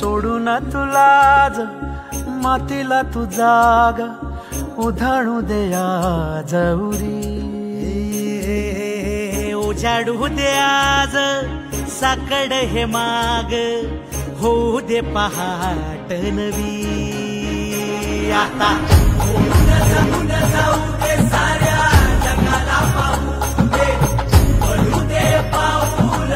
सोडून तुला आज मातीला तू जाग उधाणू दे आज उरी उजाडू दे आज साकड हे माग होऊ दे पहाट नवी आता जगून जाऊ दे साऱ्या जगाला पाहू दे पडू दे पाऊल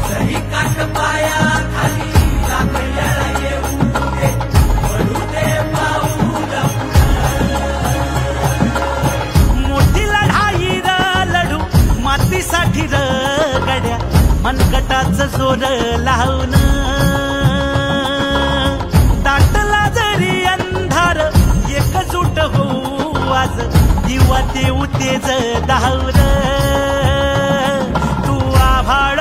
जरी काट पाया खाली लागल्याला येऊ दे पडू दे पाऊल मोठी लढाई लढू मातीसाठी गड्या मनगटाचं जोर लावून दाटला जरी अंधार एकजूट होऊ आज दिवा देऊ तेज धावलं तू आभाळ